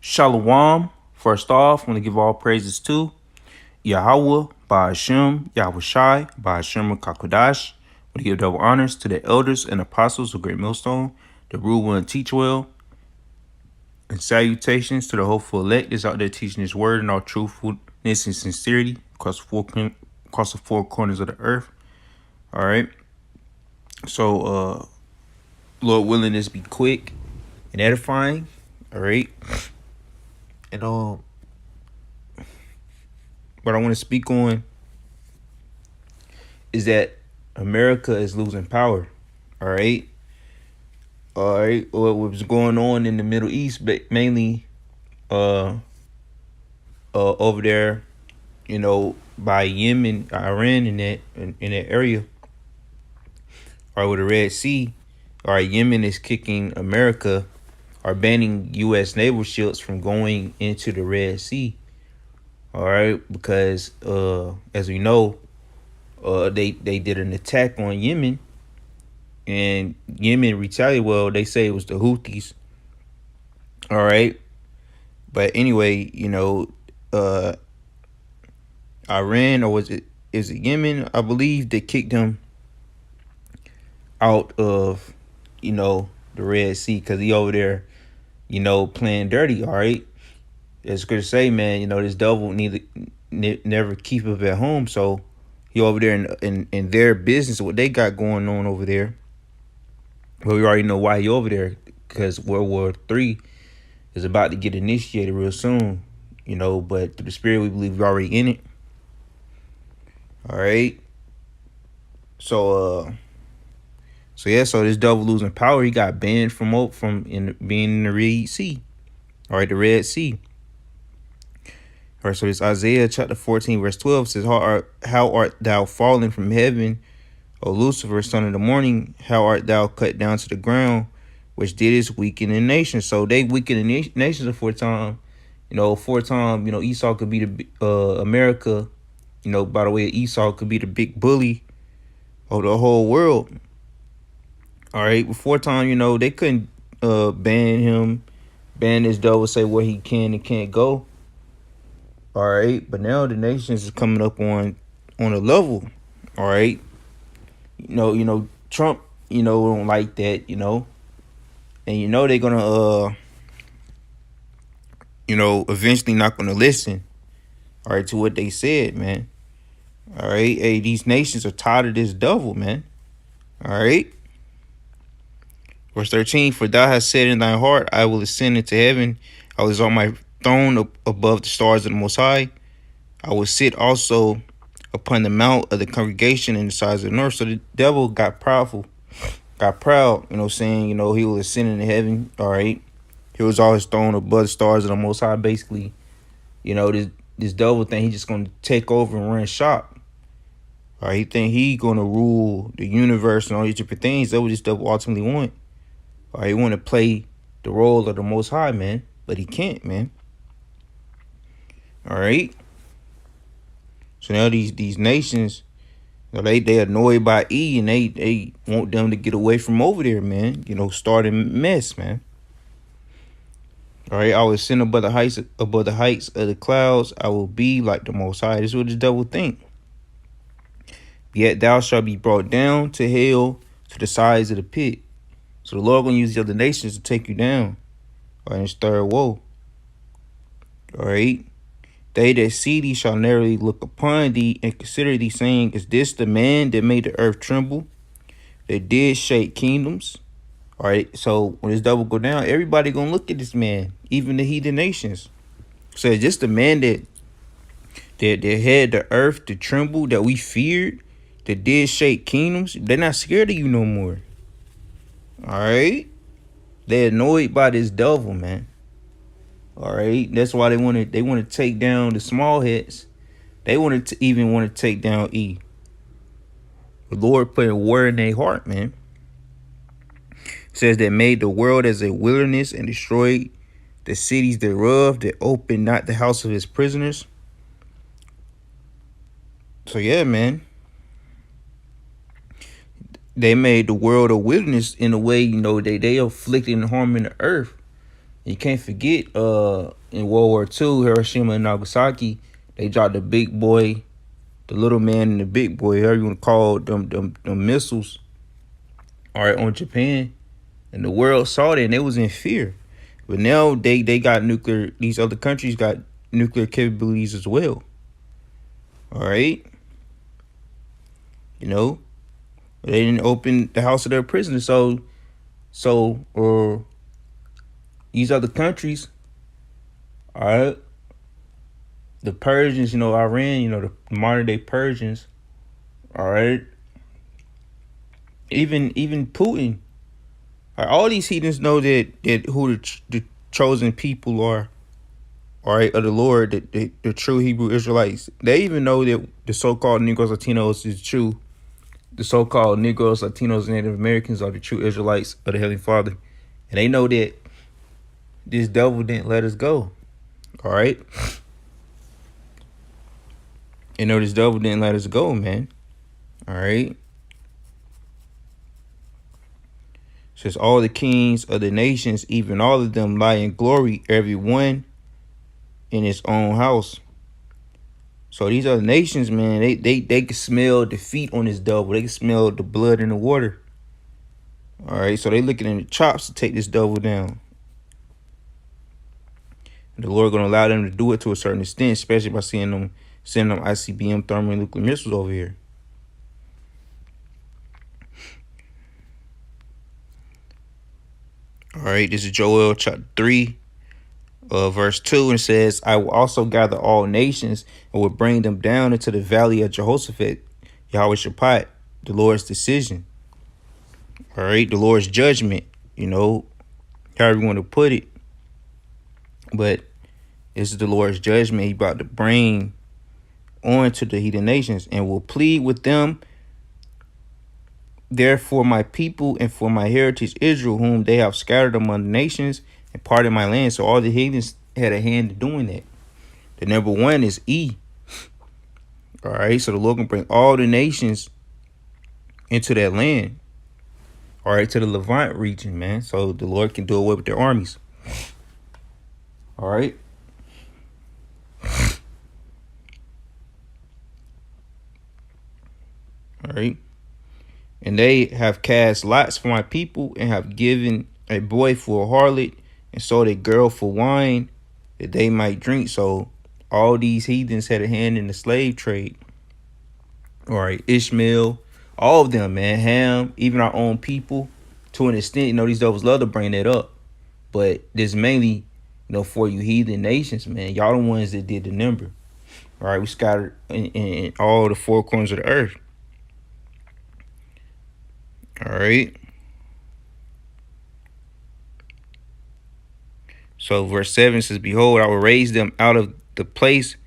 Shalom. First off, I want to give all praises to Yahweh, Ba'ashem, Yahweh Shai, Ba'ashem Kakodash. I want to give double honors to the elders and apostles of Great Millstone, the rule well and teach well, and salutations to the hopeful elect that's out there teaching his word in all truthfulness and sincerity across the four corners of the earth. All right. So, Lord willing, this be quick and edifying. All right. And what I want to speak on is that America is losing power. All right. What was going on in the Middle East, but mainly over there, by Yemen, Iran, in that area, or with the Red Sea. All right, Yemen is kicking America, or banning U.S. naval ships from going into the Red Sea. All right, because as we know, they did an attack on Yemen, and Yemen retaliated. Well, they say it was the Houthis. All right, but anyway, Iran, or is it Yemen? I believe they kicked them out of the Red Sea because he over there, playing dirty. All right, it's good to say, man. This devil never keep up at home. So he over there in their business, what they got going on over there. Well, we already know why he over there, because World War III is about to get initiated real soon. But through the Spirit, we believe we're already in it. All right. So this devil losing power. He got banned from being in the Red Sea. All right, the Red Sea. All right, so this Isaiah chapter 14, verse 12 says, How art thou fallen from heaven, O Lucifer, son of the morning? How art thou cut down to the ground, which didst weaken the nation? So they weakened the nations aforetime. Esau could be the America. By the way, Esau could be the big bully of the whole world. All right, before time, they couldn't ban this devil, say where he can and can't go. All right, but now the nations is coming up on a level. All right, Trump, don't like that, and they're gonna eventually not gonna listen. All right, to what they said, man. All right, hey, these nations are tired of this devil, man. All right. Verse 13, for thou hast said in thy heart, I will ascend into heaven. I will exalt my throne above the stars of the Most High. I will sit also upon the mount of the congregation in the sides of the north. So the devil got proud, saying, he will ascend into heaven. All right. He was always throne above the stars of the Most High. Basically, this devil think he's just going to take over and run shop. All right. He think he going to rule the universe and all these different things. That's what this devil ultimately want. All right, he want to play the role of the Most High, man, but he can't, man. All right. So now these nations, they annoyed by E, and they want them to get away from over there, man. Starting mess, man. All right, I will ascend above the heights of the clouds. I will be like the Most High. This is what the devil think. Yet thou shalt be brought down to hell, to the sides of the pit. So the Lord gonna use the other nations to take you down. All right, it's third woe. All right. They that see thee shall narrowly look upon thee and consider thee, saying, is this the man that made the earth tremble, that did shake kingdoms? All right. So when this devil go down, everybody gonna look at this man, even the heathen nations. So is this the man that had the earth to tremble, that we feared, that did shake kingdoms? They're not scared of you no more. All right, they're annoyed by this devil, man. All right, that's why they want to take down the small heads. They want to take down E. The Lord put a word in their heart, man. It says that made the world as a wilderness and destroyed the cities thereof, that opened not the house of his prisoners. So yeah, man. They made the world a wilderness in a way, they afflicted and harming the earth. You can't forget in World War II, Hiroshima and Nagasaki, they dropped the big boy, the little man and the big boy, however you want to call them missiles, all right, on Japan. And the world saw that and they was in fear. But now they got nuclear, these other countries got nuclear capabilities as well. All right. You know, they didn't open the house of their prisoners. So these other countries, all right, the Persians, Iran, the modern day Persians, all right, even Putin, all these heathens know that who the chosen people are, all right, of the Lord, the true Hebrew Israelites. They even know that the so-called Negroes, Latinos is true. The so-called Negroes, Latinos, and Native Americans are the true Israelites of the Heavenly Father. And they know that this devil didn't let us go. All right? You know this devil didn't let us go, man. All right? Says all the kings of the nations, even all of them, lie in glory, every one in his own house. So these other nations, man, they can smell defeat on this devil. They can smell the blood in the water. All right, so they looking in the chops to take this devil down. And the Lord gonna allow them to do it to a certain extent, especially by sending them ICBM thermonuclear missiles over here. All right, this is Joel chapter 3, verse 2, and it says, I will also gather all nations and will bring them down into the valley of Jehoshaphat, Yahweh Shaphat, the Lord's decision. All right, the Lord's judgment, however you want to put it. But this is the Lord's judgment he about to bring on to the heathen nations, and will plead with them therefore my people and for my heritage Israel, whom they have scattered among the nations and parted my land. So all the heathens had a hand in doing that. The number one is E. All right, so the Lord can bring all the nations into that land. All right, to the Levant region, man. So the Lord can do away with their armies. All right. All right. And they have cast lots for my people and have given a boy for a harlot and sold a girl for wine that they might drink. So all these heathens had a hand in the slave trade. All right. Ishmael, all of them, man. Ham, even our own people, to an extent. These devils love to bring that up. But this mainly, for you heathen nations, man. Y'all the ones that did the number. All right. We scattered in all the four corners of the earth. All right. So verse 7 says, behold, I will raise them out of the place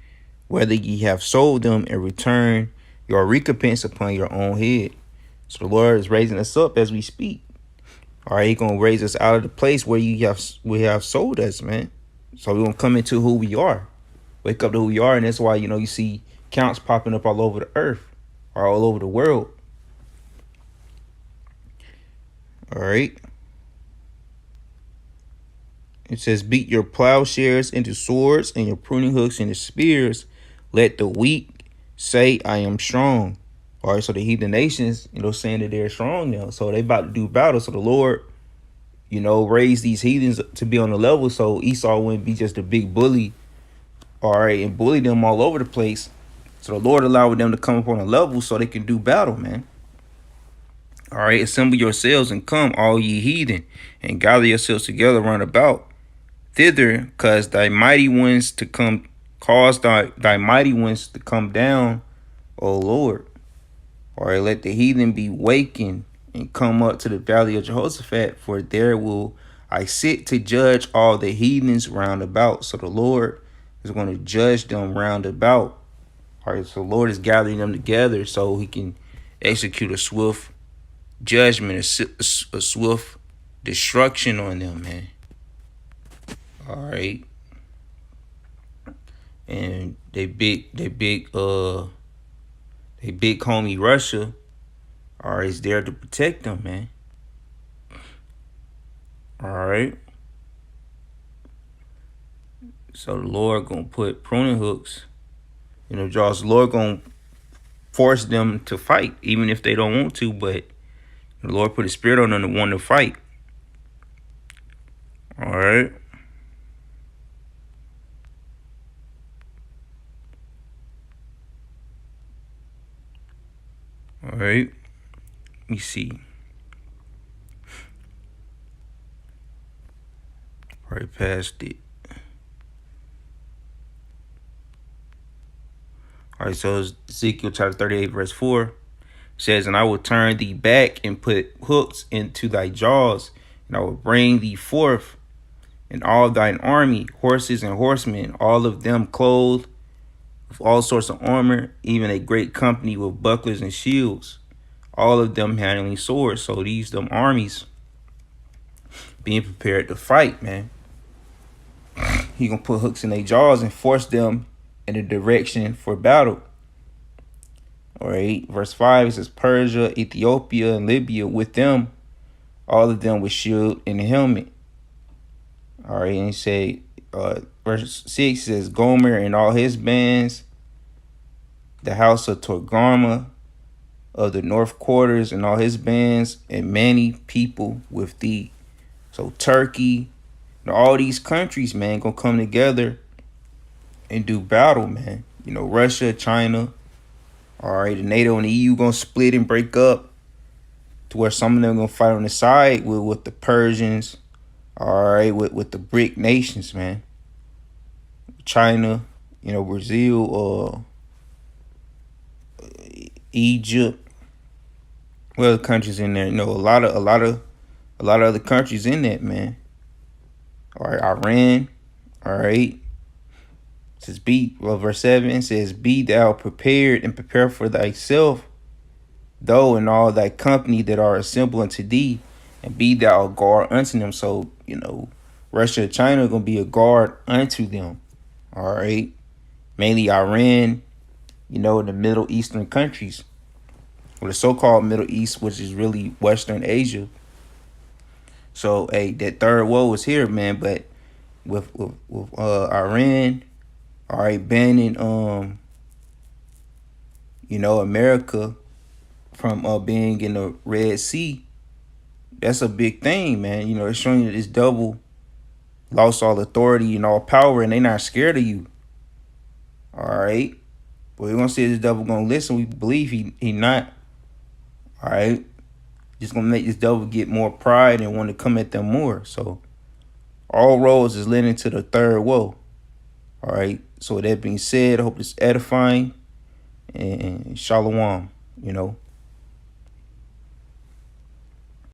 whether ye have sold them and return your recompense upon your own head. So the Lord is raising us up as we speak. All right, He's gonna raise us out of the place where we have sold us, man. So we're gonna come into who we are. Wake up to who we are, and that's why you see counts popping up all over the earth or all over the world. All right. It says, beat your plowshares into swords and your pruning hooks into spears. Let the weak say, I am strong. All right. So the heathen nations, saying that they're strong now. So they about to do battle. So the Lord, raised these heathens to be on the level. So Esau wouldn't be just a big bully. All right. And bully them all over the place. So the Lord allowed them to come up on a level so they can do battle, man. All right, assemble yourselves and come, all ye heathen, and gather yourselves together round about thither, cause thy mighty ones to come, cause thy mighty ones to come down, O Lord. All right, let the heathen be wakened and come up to the valley of Jehoshaphat, for there will I sit to judge all the heathens round about. So the Lord is going to judge them round about. All right, so the Lord is gathering them together so he can execute a swift judgment, a swift destruction on them, man. All right. And they big homie Russia is there to protect them, man. All right. So the Lord gonna put pruning hooks in the jaws. The Lord gonna force them to fight, even if they don't want to. But the Lord put a spirit on them to want to fight. All right. All right. Let me see. Right past it. All right. So it's Ezekiel chapter 38, verse 4 says, "And I will turn thee back and put hooks into thy jaws, and I will bring thee forth, and all thine army, horses and horsemen, all of them clothed with all sorts of armor, even a great company with bucklers and shields, all of them handling swords." So these them armies being prepared to fight, man. He gonna put hooks in their jaws and force them in a direction for battle. All right, verse 5, it says, "Persia, Ethiopia, and Libya with them, all of them with shield and helmet." All right, and he say, verse 6 says, "Gomer and all his bands, the house of Togarmah of the north quarters and all his bands, and many people with thee." So Turkey and all these countries, man, gonna come together and do battle, man. You know, Russia, China, all right, the NATO and the EU gonna split and break up to where some of them gonna fight on the side with the Persians, all right, with the BRIC nations, man. China, you know, Brazil, Egypt, what other countries in there? You know, a lot of other countries in that, man. All right, Iran, all right. It says verse 7 says, "Be thou prepared and prepare for thyself, though and all thy company that are assembled unto thee, and be thou a guard unto them." So, you know, Russia and China are gonna be a guard unto them. All right. Mainly Iran, you know, the Middle Eastern countries, or the so-called Middle East, which is really Western Asia. So, hey, that third woe is here, man. But with Iran, all right, banning you know, America from being in the Red Sea, that's a big thing, man. You know, it's showing you that this double lost all authority and all power, and they not scared of you. All right, but we're gonna see this devil gonna listen. We believe he not. All right, just gonna make this devil get more pride and want to come at them more. So all roads is leading to the third woe. All right. So with that being said, I hope it's edifying and shalom. You know.